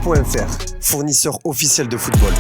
Foot.fr, fournisseur officiel de football.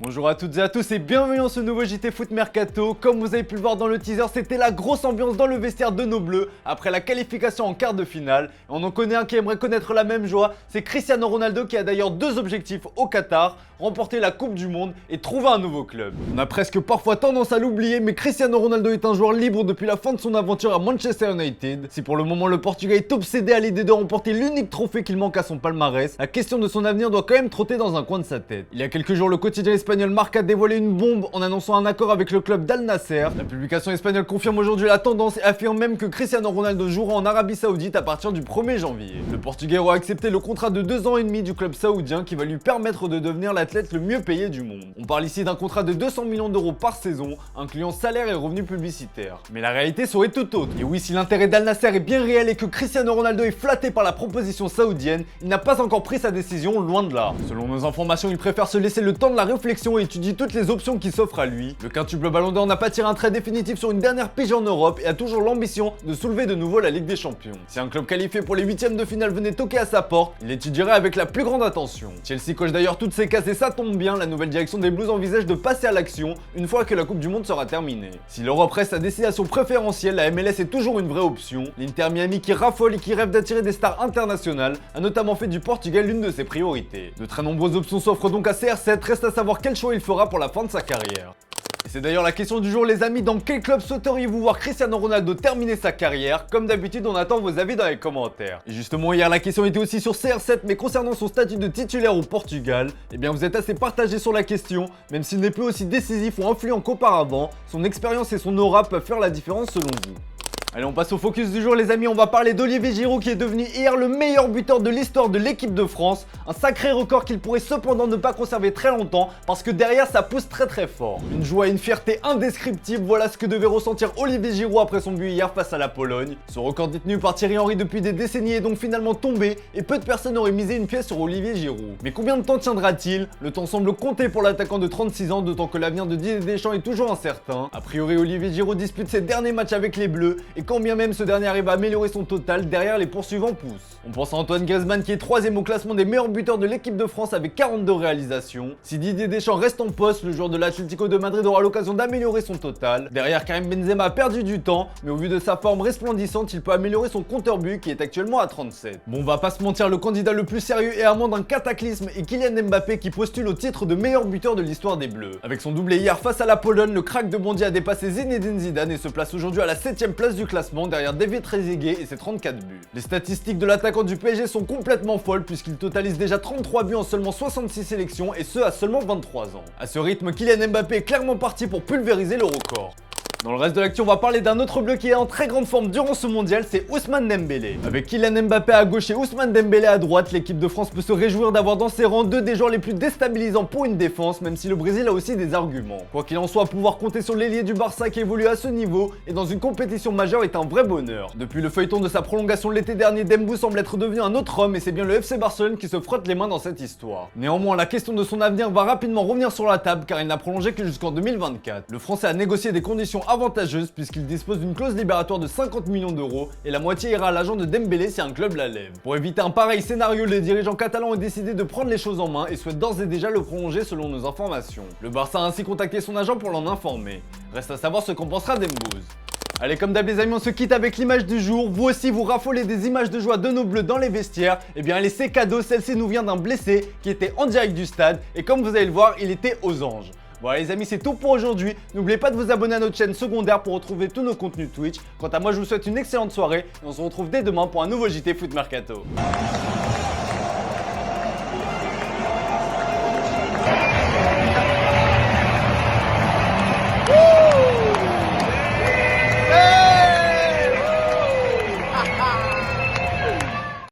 Bonjour à toutes et à tous et bienvenue dans ce nouveau JT Foot Mercato. Comme vous avez pu le voir dans le teaser, c'était la grosse ambiance dans le vestiaire de nos bleus après la qualification en quart de finale. Et on en connaît un qui aimerait connaître la même joie, c'est Cristiano Ronaldo qui a d'ailleurs deux objectifs au Qatar, remporter la Coupe du Monde et trouver un nouveau club. On a presque parfois tendance à l'oublier, mais Cristiano Ronaldo est un joueur libre depuis la fin de son aventure à Manchester United. Si pour le moment le Portugais est obsédé à l'idée de remporter l'unique trophée qu'il manque à son palmarès, la question de son avenir doit quand même trotter dans un coin de sa tête. Il y a quelques jours, le quotidien espagnol Marca a dévoilé une bombe en annonçant un accord avec le club d'Al Nasser. La publication espagnole confirme aujourd'hui la tendance et affirme même que Cristiano Ronaldo jouera en Arabie Saoudite à partir du 1er janvier. Le Portugais aura accepté le contrat de 2 ans et demi du club saoudien qui va lui permettre de devenir l'athlète le mieux payé du monde. On parle ici d'un contrat de 200 millions d'euros par saison, incluant salaire et revenus publicitaires. Mais la réalité serait tout autre. Et oui, si l'intérêt d'Al Nasser est bien réel et que Cristiano Ronaldo est flatté par la proposition saoudienne, il n'a pas encore pris sa décision, loin de là. Selon nos informations, il préfère se laisser le temps de la réflexion et étudier toutes les options qui s'offrent à lui. Le quintuple Ballon d'Or n'a pas tiré un trait définitif sur une dernière pige en Europe et a toujours l'ambition de soulever de nouveau la Ligue des Champions. Si un club qualifié pour les huitièmes de finale venait toquer à sa porte, il l'étudierait avec la plus grande attention. Chelsea coche d'ailleurs toutes ses cases et ça tombe bien, la nouvelle direction des Blues envisage de passer à l'action une fois que la Coupe du Monde sera terminée. Si l'Europe reste sa destination préférentielle, la MLS est toujours une vraie option. L'Inter Miami qui raffole et qui rêve d'attirer des stars internationales a notamment fait du Portugal l'une de ses priorités. De très nombreuses options s'offrent donc à CR7, reste à savoir quel choix il fera pour la fin de sa carrière. Et c'est d'ailleurs la question du jour les amis, dans quel club souhaiteriez-vous voir Cristiano Ronaldo terminer sa carrière? Comme d'habitude on attend vos avis dans les commentaires. Et justement hier la question était aussi sur CR7 mais concernant son statut de titulaire au Portugal, eh bien vous êtes assez partagé sur la question, même s'il n'est plus aussi décisif ou influent qu'auparavant, son expérience et son aura peuvent faire la différence selon vous. Allez, on passe au focus du jour les amis, on va parler d'Olivier Giroud qui est devenu hier le meilleur buteur de l'histoire de l'équipe de France. Un sacré record qu'il pourrait cependant ne pas conserver très longtemps parce que derrière ça pousse très fort. Une joie et une fierté indescriptibles, voilà ce que devait ressentir Olivier Giroud après son but hier face à la Pologne. Ce record détenu par Thierry Henry depuis des décennies est donc finalement tombé et peu de personnes auraient misé une pièce sur Olivier Giroud. Mais combien de temps tiendra-t-il? Le temps semble compter pour l'attaquant de 36 ans, d'autant que l'avenir de Didier Deschamps est toujours incertain. A priori Olivier Giroud dispute ses derniers matchs avec les Bleus et quand bien même ce dernier arrive à améliorer son total, derrière les poursuivants poussent. On pense à Antoine Griezmann qui est 3ème au classement des meilleurs buteurs de l'équipe de France avec 42 réalisations. Si Didier Deschamps reste en poste, le joueur de l'Atlético de Madrid aura l'occasion d'améliorer son total. Derrière, Karim Benzema a perdu du temps, mais au vu de sa forme resplendissante, il peut améliorer son compteur but qui est actuellement à 37. Bon, on va pas se mentir, le candidat le plus sérieux est à moins d'un cataclysme et Kylian Mbappé qui postule au titre de meilleur buteur de l'histoire des Bleus. Avec son doublé hier face à la Pologne, le crack de Bondy a dépassé Zinedine Zidane et se place aujourd'hui à la 7ème place du classement derrière David Trezeguet et ses 34 buts. Les statistiques de l'attaquant du PSG sont complètement folles puisqu'il totalise déjà 33 buts en seulement 66 sélections et ce à seulement 23 ans. À ce rythme, Kylian Mbappé est clairement parti pour pulvériser le record. Dans le reste de l'actu, on va parler d'un autre bleu qui est en très grande forme durant ce mondial, c'est Ousmane Dembélé. Avec Kylian Mbappé à gauche et Ousmane Dembélé à droite, l'équipe de France peut se réjouir d'avoir dans ses rangs deux des joueurs les plus déstabilisants pour une défense, même si le Brésil a aussi des arguments. Quoi qu'il en soit, pouvoir compter sur l'ailier du Barça qui évolue à ce niveau et dans une compétition majeure est un vrai bonheur. Depuis le feuilleton de sa prolongation l'été dernier, Dembouz semble être devenu un autre homme et c'est bien le FC Barcelone qui se frotte les mains dans cette histoire. Néanmoins, la question de son avenir va rapidement revenir sur la table car il n'a prolongé que jusqu'en 2024. Le Français a négocié des conditions avantageuses puisqu'il dispose d'une clause libératoire de 50 millions d'euros et la moitié ira à l'agent de Dembélé si un club la lève. Pour éviter un pareil scénario, les dirigeants catalans ont décidé de prendre les choses en main et souhaitent d'ores et déjà le prolonger selon nos informations. Le Barça a ainsi contacté son agent pour l'en informer. Reste à savoir ce qu'en pensera Dembouz. Allez, comme d'hab les amis, on se quitte avec l'image du jour. Vous aussi, vous raffolez des images de joie de nos bleus dans les vestiaires. Eh bien, allez, c'est cadeau. Celle-ci nous vient d'un blessé qui était en direct du stade et comme vous allez le voir, il était aux anges. Voilà les amis, c'est tout pour aujourd'hui. N'oubliez pas de vous abonner à notre chaîne secondaire pour retrouver tous nos contenus Twitch. Quant à moi, je vous souhaite une excellente soirée et on se retrouve dès demain pour un nouveau JT Foot Mercato.